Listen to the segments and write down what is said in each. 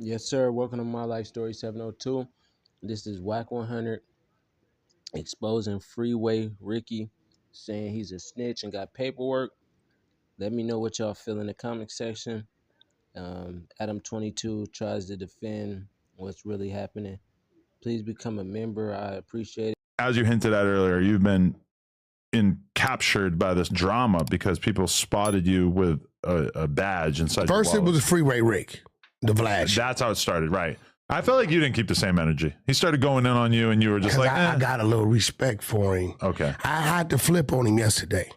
Yes, sir. Welcome to My Life Story 702. This is Wack 100 exposing Freeway Ricky, saying he's a snitch and got paperwork. Let me know what y'all feel in the comment section. Adam22 tries to defend what's really happening. Please become a member. I appreciate it. As you hinted at earlier, you've been captured by this drama because people spotted you with a badge inside. First, it was a Freeway Rick, the Vlad. That's how it started, right? I felt like you didn't keep the same energy. He started going in on you, and you were just like, I got a little respect for him. Okay. I had to flip on him yesterday.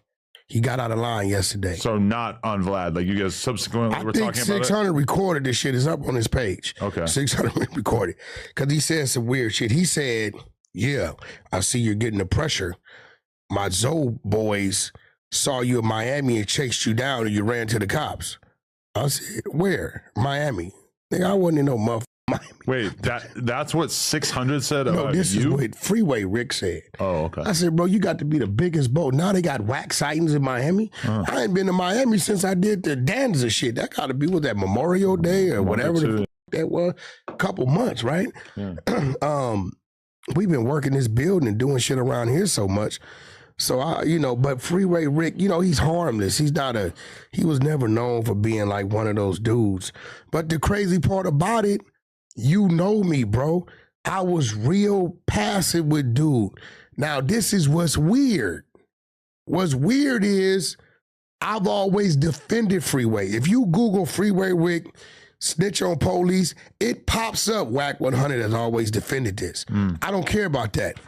He got out of line yesterday. So not on Vlad. Like you guys subsequently were talking about it? 600 recorded this shit. Is up on his page. Okay. 600 recorded. Because he said some weird shit. He said, yeah, I see you're getting the pressure. My Zoe boys saw you in Miami and chased you down and you ran to the cops. I said, where? Miami. Nigga, I wasn't in no motherfucker. Miami. Wait, that's what 600 said about you? No, this is what Freeway Rick said. Oh, okay. I said, bro, you got to be the biggest boat. Now they got Wack sightings in Miami. I ain't been to Miami since I did the Danza shit. That got to be with that Memorial Day or whatever that was. A couple months, right? Yeah. We've been working this building and doing shit around here so much. So but Freeway Rick, he's harmless. He was never known for being like one of those dudes. But the crazy part about it, you know me, bro. I was real passive with dude. Now, this is what's weird. What's weird is I've always defended Freeway. If you Google Freeway Rick, snitch on police, it pops up. Wack 100 has always defended this. I don't care about that.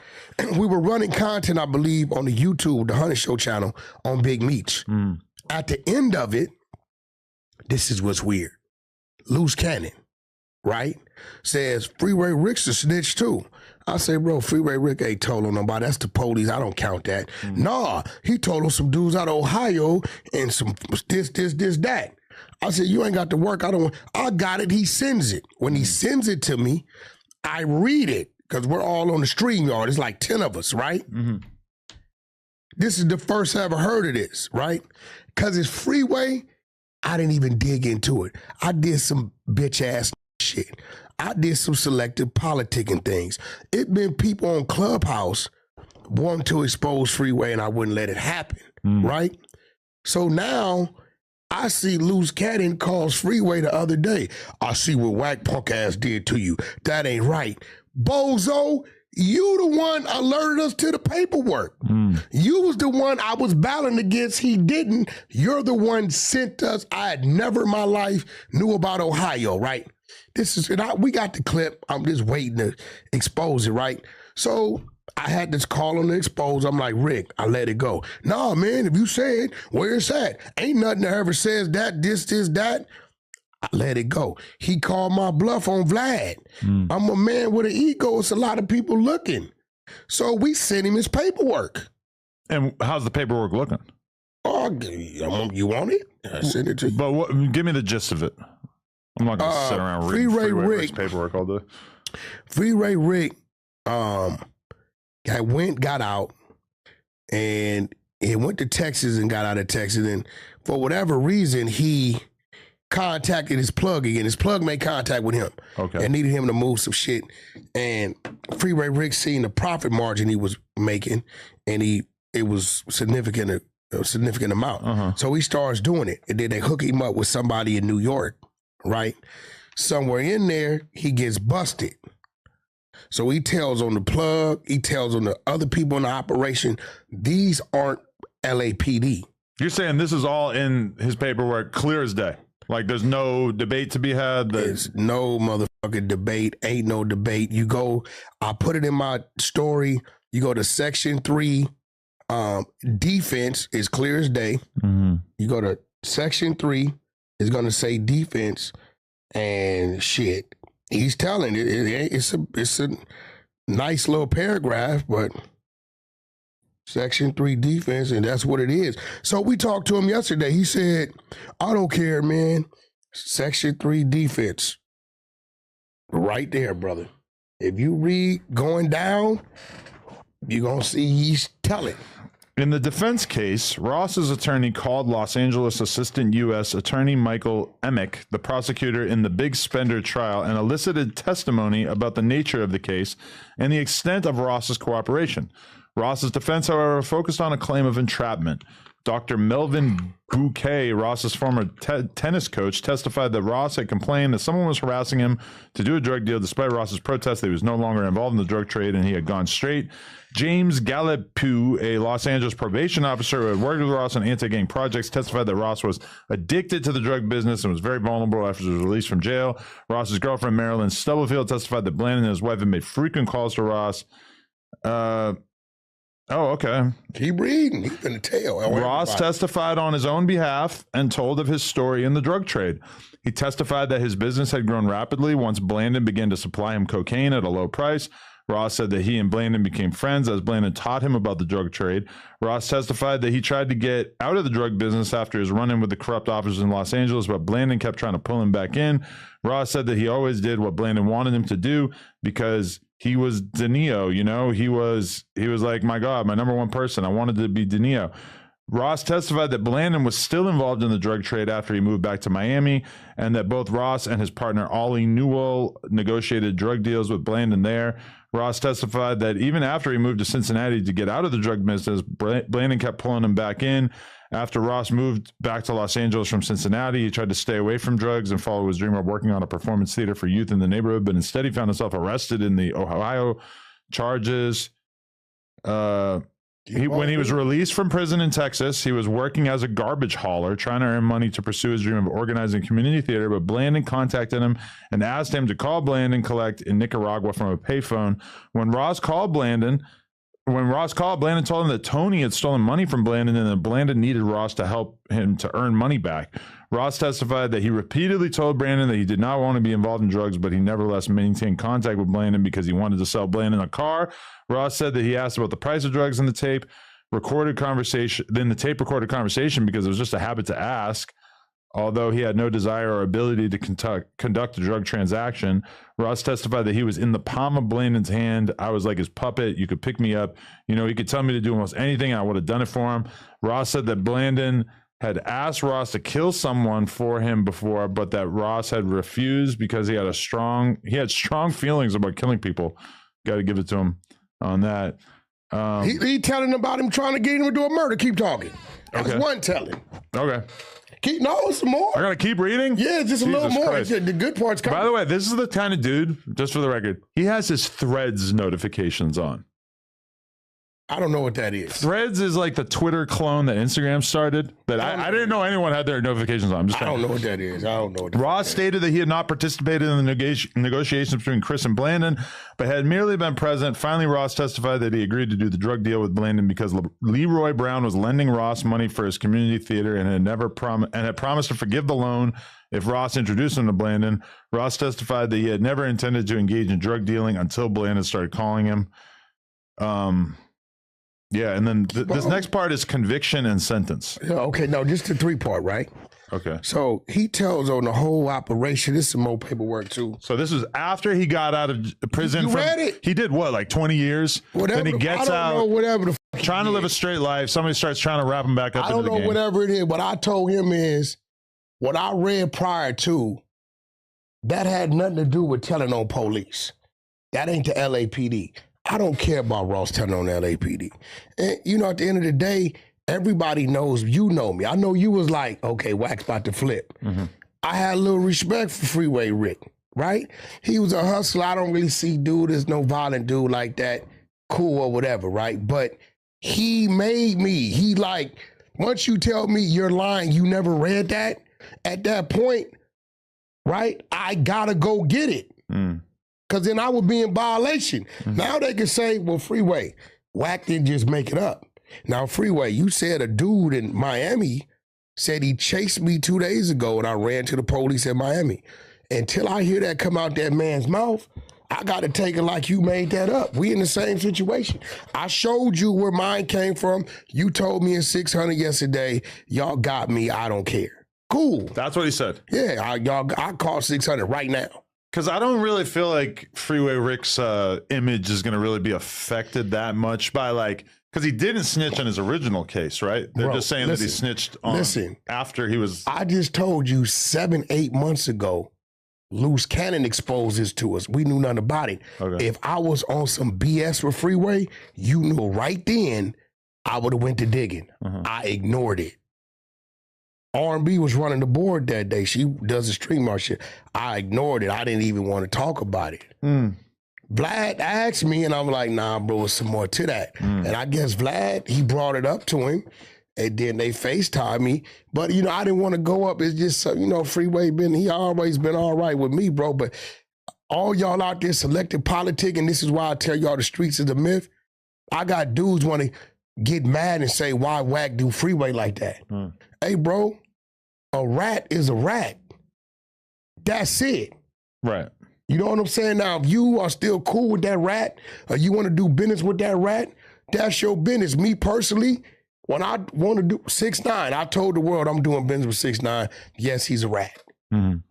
We were running content, I believe, on the YouTube, the Hunter Show channel on Big Meech. At the end of it, this is what's weird. Loose Cannon, right, says Freeway Rick's a snitch too. I say, bro, Freeway Rick ain't told on nobody. That's the police. I don't count that. Nah, he told on some dudes out of Ohio and some this, that. I said, you ain't got to work. I got it. He sends it. When he sends it to me, I read it because we're all on the stream yard. It's like 10 of us, right? This is the first I ever heard of this, right? Because it's Freeway. I didn't even dig into it. I did some bitch ass shit. I did some selective politicking things. It been people on Clubhouse wanting to expose Freeway and I wouldn't let it happen, right? So now I see Loose Cannon calls Freeway the other day. I see what Wack punk ass did to you. That ain't right. Bozo, you the one alerted us to the paperwork. You was the one I was battling against. He didn't. You're the one sent us. I had never in my life knew about Ohio, right? We got the clip. I'm just waiting to expose it, right? So I had this call on the expose. I'm like, Rick, I let it go. Nah, man, if you say it, where it's at? Ain't nothing that ever says that, this, that. I let it go. He called my bluff on Vlad. I'm a man with an ego. It's a lot of people looking. So we sent him his paperwork. And how's the paperwork looking? Oh, you want it? I sent it to you. But give me the gist of it. I'm not going to sit around reading Freeway Rick's paperwork all day. Freeway Rick got out, and he went to Texas and got out of Texas. And for whatever reason, he contacted his plug again. His plug made contact with him. Okay. And needed him to move some shit. And Freeway Rick seen the profit margin he was making, and it was a significant amount. So he starts doing it. And then they hook him up with somebody in New York, right? Somewhere in there, he gets busted. So he tells on the plug, he tells on the other people in the operation, these aren't LAPD. You're saying this is all in his paperwork, clear as day? Like there's no debate to be had? There's no motherfucking debate. Ain't no debate. I put it in my story. You go to Section 3, defense is clear as day. You go to Section 3, it's going to say defense, and shit. He's telling it. It's a nice little paragraph, but Section 3 defense, and that's what it is. So we talked to him yesterday. He said, I don't care, man. Section 3 defense. Right there, brother. If you read going down, you're going to see he's telling. In the defense case, Ross's attorney called Los Angeles Assistant U.S. Attorney Michael Emick, the prosecutor in the Big Spender trial, and elicited testimony about the nature of the case and the extent of Ross's cooperation. Ross's defense, however, focused on a claim of entrapment. Dr. Melvin Bouquet, Ross's former tennis coach, testified that Ross had complained that someone was harassing him to do a drug deal despite Ross's protest that he was no longer involved in the drug trade and he had gone straight. James Gallipeau, a Los Angeles probation officer who had worked with Ross on anti-gang projects, testified that Ross was addicted to the drug business and was very vulnerable after he was released from jail. Ross's girlfriend, Marilyn Stubblefield, testified that Blandon and his wife had made frequent calls to Ross. Oh, okay. Keep reading. He's going to tell. Ross testified on his own behalf and told of his story in the drug trade. He testified that his business had grown rapidly once Blandon began to supply him cocaine at a low price. Ross said that he and Blandon became friends as Blandon taught him about the drug trade. Ross testified that he tried to get out of the drug business after his run-in with the corrupt officers in Los Angeles, but Blandon kept trying to pull him back in. Ross said that he always did what Blandon wanted him to do because he was De Niro, you know, he was like, my God, my number one person. I wanted to be De Niro. Ross testified that Blandon was still involved in the drug trade after he moved back to Miami, and that both Ross and his partner Ollie Newell negotiated drug deals with Blandon there. Ross testified that even after he moved to Cincinnati to get out of the drug business, Blandon kept pulling him back in. After Ross moved back to Los Angeles from Cincinnati, he tried to stay away from drugs and follow his dream of working on a performance theater for youth in the neighborhood, but instead he found himself arrested in the Ohio charges. When he was released from prison in Texas, he was working as a garbage hauler, trying to earn money to pursue his dream of organizing community theater, but Blandon contacted him and asked him to call Blandon collect in Nicaragua from a payphone. When Ross called, Blandon told him that Tony had stolen money from Blandon and that Blandon needed Ross to help him to earn money back. Ross testified that he repeatedly told Blandon that he did not want to be involved in drugs, but he nevertheless maintained contact with Blandon because he wanted to sell Blandon a car. Ross said that he asked about the price of drugs in the tape recorded conversation, then the tape recorded conversation because it was just a habit to ask. Although he had no desire or ability to conduct a drug transaction, Ross testified that he was in the palm of Blandon's hand. I was like his puppet. You could pick me up. You know, he could tell me to do almost anything. I would have done it for him. Ross said that Blandon had asked Ross to kill someone for him before, but that Ross had refused because he had strong feelings about killing people. Got to give it to him on that. He telling about him trying to get him to do a murder. Keep talking. That's one telling. Okay. No, some more. I gotta keep reading? Yeah, just a little more. The good part's coming. By the way, this is the kind of dude, just for the record, he has his Threads notifications on. I don't know what that is. Threads is like the Twitter clone that Instagram started. That I didn't know anyone had their notifications on. I don't know what that is. Ross stated that he had not participated in the negotiations between Chris and Blandon, but had merely been present. Finally, Ross testified that he agreed to do the drug deal with Blandon because Leroy Brown was lending Ross money for his community theater and had promised to forgive the loan if Ross introduced him to Blandon. Ross testified that he had never intended to engage in drug dealing until Blandon started calling him. Yeah, and then this next part is conviction and sentence. Yeah, okay, no, just the 3-part, right? Okay. So he tells on the whole operation. This is some more paperwork too. So this was after he got out of prison. You read it? He did what, like 20 years? Whatever. Then he gets out. Whatever the fuck trying to live a straight life. Somebody starts trying to wrap him back up. I don't know whatever it is. What I told him is what I read prior to. That had nothing to do with telling on police. That ain't the LAPD. I don't care about Ross telling on the LAPD. And, you know, at the end of the day, everybody knows, you know me. I know you was like, okay, Wack's about to flip. Mm-hmm. I had a little respect for Freeway Rick, right? He was a hustler. I don't really see dude as no violent dude like that, cool or whatever, right? But he made me. He like, once you tell me you're lying, you never read that, at that point, right, I gotta go get it. Because then I would be in violation. Mm-hmm. Now they can say, well, Freeway, Wack didn't just make it up. Now, Freeway, you said a dude in Miami said he chased me 2 days ago and I ran to the police in Miami. Until I hear that come out that man's mouth, I got to take it like you made that up. We in the same situation. I showed you where mine came from. You told me in 600 yesterday, y'all got me, I don't care. Cool. That's what he said. Yeah, I call 600 right now. Because I don't really feel like Freeway Rick's image is going to really be affected that much by like, Because he didn't snitch on his original case, right? They're just saying that he snitched on after he was. I just told you 7-8 months ago, Loose Cannon exposed this to us. We knew nothing about it. Okay. If I was on some BS with Freeway, you knew right then I would have went to digging. I ignored it. R&B was running the board that day. She does the stream art shit. I ignored it. I didn't even want to talk about it. Vlad asked me, and I'm like, nah, bro, there's some more to that. And I guess Vlad, he brought it up to him, and then they FaceTime me. But, you know, I didn't want to go up. It's just, you know, Freeway he always been all right with me, bro. But all y'all out there selective politic, and this is why I tell y'all the streets is a myth. I got dudes want to get mad and say, why Wack do Freeway like that? Hey, bro, a rat is a rat. That's it. Right. You know what I'm saying? Now, if you are still cool with that rat, or you want to do business with that rat, that's your business. Me personally, when I want to do 6ix9ine, I told the world I'm doing business with 6ix9ine. Yes, he's a rat.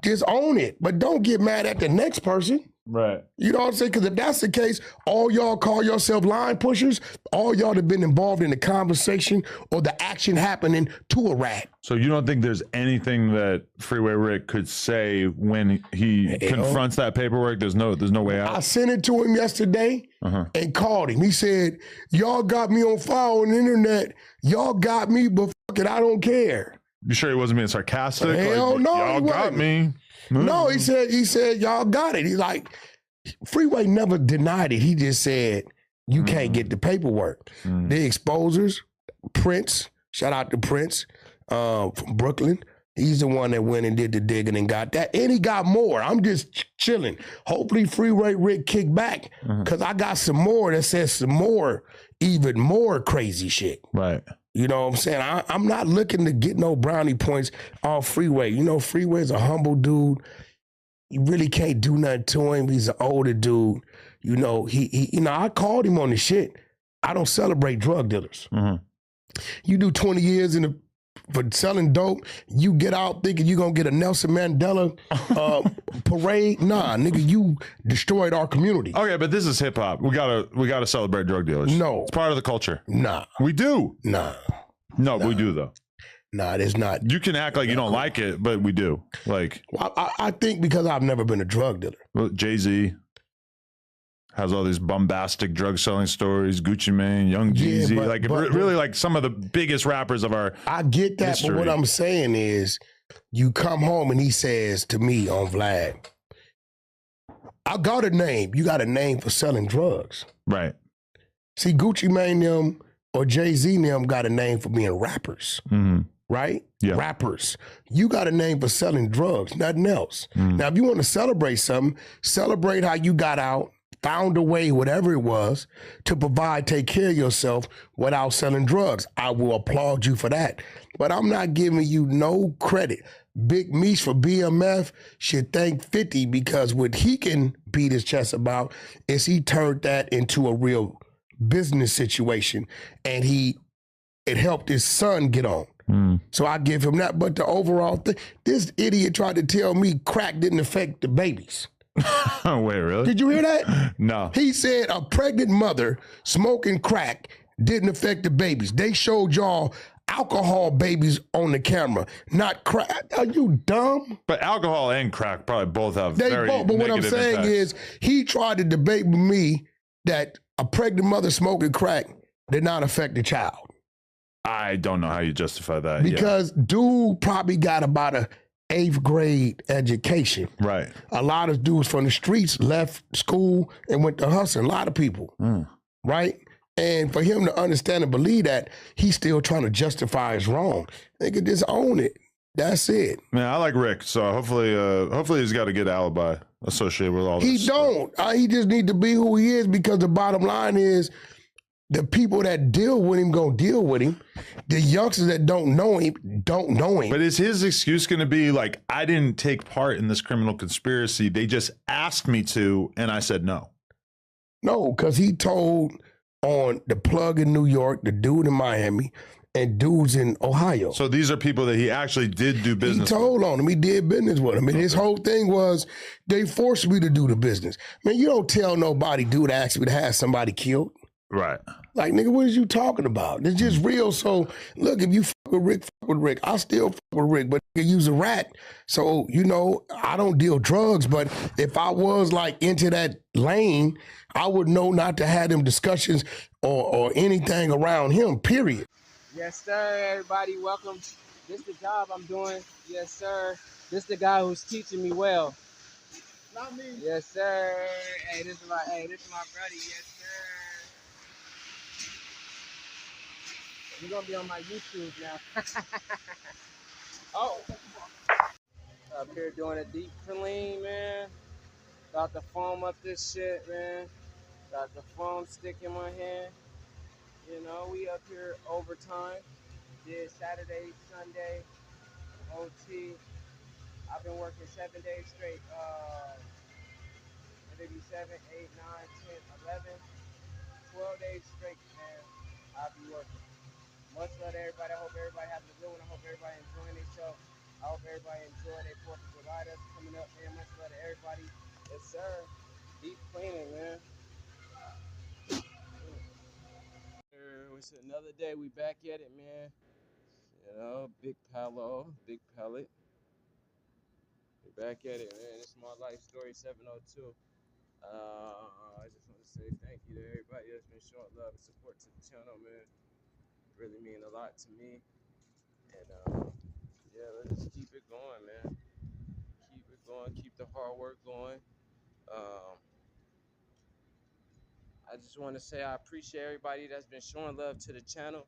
Just own it, but don't get mad at the next person. Right. You know what I'm saying? Because if that's the case, all y'all call yourself line pushers, all y'all have been involved in the conversation or the action happening to a rat. So you don't think there's anything that Freeway Rick could say when he confronts that paperwork? There's no way out? I sent it to him yesterday and called him. He said, y'all got me on fire on the internet. Y'all got me, but fuck it, I don't care. You sure he wasn't being sarcastic? Hell no, y'all got me. No, he said, y'all got it. He's like, Freeway never denied it. He just said, you can't get the paperwork. The exposers, Prince, shout out to Prince from Brooklyn. He's the one that went and did the digging and got that. And he got more. I'm just chilling. Hopefully Freeway Rick kick back because I got some more that says some more, even more crazy shit. Right. You know what I'm saying? I'm not looking to get no brownie points off Freeway. You know, Freeway's a humble dude. You really can't do nothing to him. He's an older dude. You know, he I called him on the shit. I don't celebrate drug dealers. You do 20 years for selling dope, you get out thinking you're going to get a Nelson Mandela parade. Nah, nigga, you destroyed our community. Okay, but this is hip hop. We gotta celebrate drug dealers. No. It's part of the culture. Nah. We do. Nah. No, we do though. Nah, there's not. You can act like you don't like it, but we do. Like, I think because I've never been a drug dealer. Well, Jay-Z has all these bombastic drug selling stories. Gucci Mane, Young Jeezy, really like some of the biggest rappers of our I get that, history. But what I'm saying is, you come home and he says to me on Vlad, I got a name. You got a name for selling drugs. Right. See, Gucci Mane them or Jay-Z them got a name for being rappers. Right? Yeah. Rappers. You got a name for selling drugs, nothing else. Now, if you want to celebrate something, celebrate how you got out, found a way, whatever it was, to take care of yourself without selling drugs. I will applaud you for that. But I'm not giving you no credit. Big Meech for BMF should thank 50 because what he can beat his chest about is he turned that into a real business situation and it helped his son get on. So I give him that. But the overall thing, this idiot tried to tell me crack didn't affect the babies. Wait, really? Did you hear that? No. He said a pregnant mother smoking crack didn't affect the babies. They showed y'all alcohol babies on the camera, not crack. Are you dumb? But alcohol and crack probably both have very both. But what I'm saying is he tried to debate with me that a pregnant mother smoking crack did not affect the child. I don't know how you justify that. Because dude probably got about a 8th grade education. Right. A lot of dudes from the streets left school and went to hustling. A lot of people. Right? And for him to understand and believe that, he's still trying to justify his wrong. They could just own it. That's it. Man, I like Rick, so hopefully he's got a good alibi associated with all this. He don't. He just need to be who he is because the bottom line is the people that deal with him gonna deal with him. The youngsters that don't know him don't know him. But is his excuse gonna be like, I didn't take part in this criminal conspiracy. They just asked me to, and I said no? No, because he told on the plug in New York, the dude in Miami, and dudes in Ohio. So these are people that he actually did do business with. He told on them. He did business with them. And his whole thing was, they forced me to do the business. Man, you don't tell nobody, dude asked me to have somebody killed. Right. Like, nigga, what is you talking about? It's just real. So, look, if you fuck with Rick. I still fuck with Rick, but you use a rat. So, you know, I don't deal drugs, but if I was like into that lane, I would know not to have them discussions or anything around him, period. Yes, sir, everybody. Welcome. This is the job I'm doing. Yes, sir. This is the guy who's teaching me well. Not me. Yes, sir. Hey, this is my buddy. Yes, sir. You're gonna be on my YouTube now. Oh, up here doing a deep clean, man. Got the foam up this shit, man. Got the foam stick in my hand. You know, we up here overtime. Did Saturday, Sunday, OT. I've been working 7 days straight. Maybe 7, 8, 9, 10, 11, 12 days straight, man. I'll be working. Much love to everybody. I hope everybody having a good one. I hope everybody enjoying themselves. I hope everybody enjoying their 4th of July that's coming up, man. Much love to everybody. Yes, sir. Deep cleaning, man. It's another day. We back at it, man. You know, big pellet. We back at it, man. It's my life story 702. I just want to say thank you to everybody that's been showing love and support to the channel, man. It really mean a lot to me. And yeah, let's just keep it going, man. Keep it going. Keep the hard work going. Um, I just want to say I appreciate everybody that's been showing love to the channel.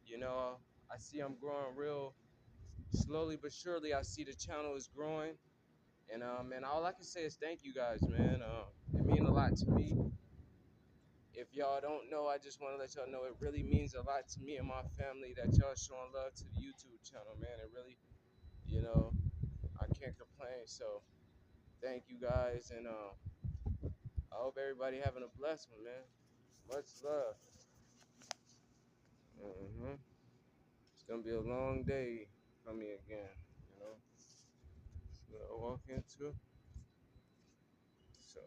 You know, I see I'm growing real slowly but surely. I see the channel is growing. And all I can say is thank you guys, man. It means a lot to me. If y'all don't know, I just want to let y'all know it really means a lot to me and my family that y'all showing love to the YouTube channel, man. It really, you know, I can't complain. So thank you guys, and I hope everybody having a blessed one, man. Much love. It's gonna be a long day for me again, you know. What I walk into. So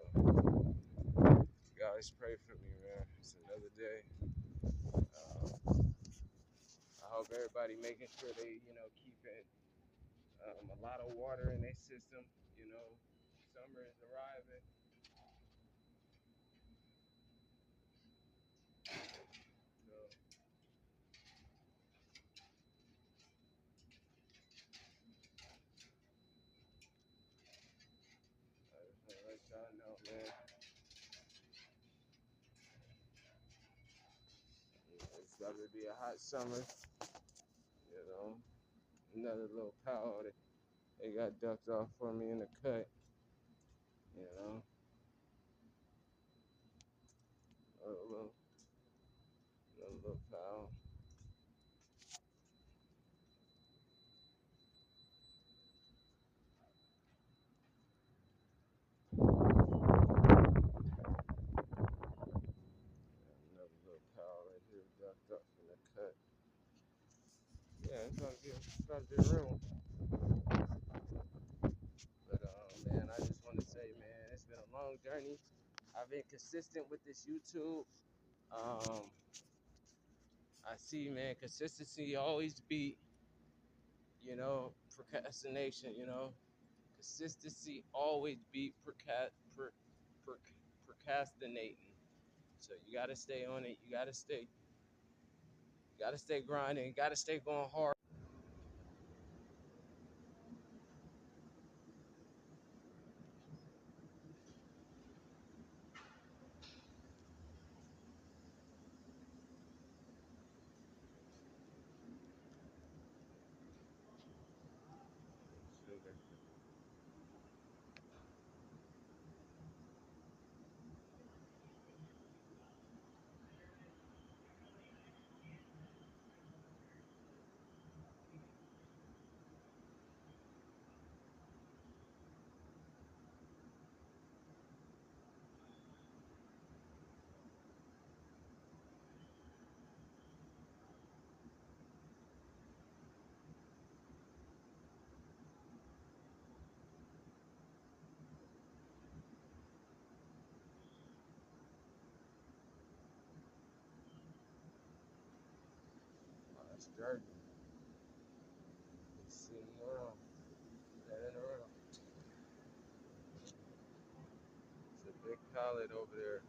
guys, pray for me, man. It's another day. I hope everybody making sure they, you know, keeping a lot of water in their system. You know, summer is arriving. So I just want to let y'all know, man. It's about to be a hot summer. You know, another little pal that they got ducked off for me in the cut. You know, another little pal. Another little pal right here ducked up in the cut. Yeah, it's about to be a real one. But man, I just want to say, man, it's been a long journey. I've been consistent with this YouTube. I see, man, consistency always beat, you know, procrastination. You know, consistency always beat procrastinating. So you gotta stay on it. You gotta stay grinding. You gotta stay going hard. jerky. It's sitting around, standing around. It's a big pallet over there.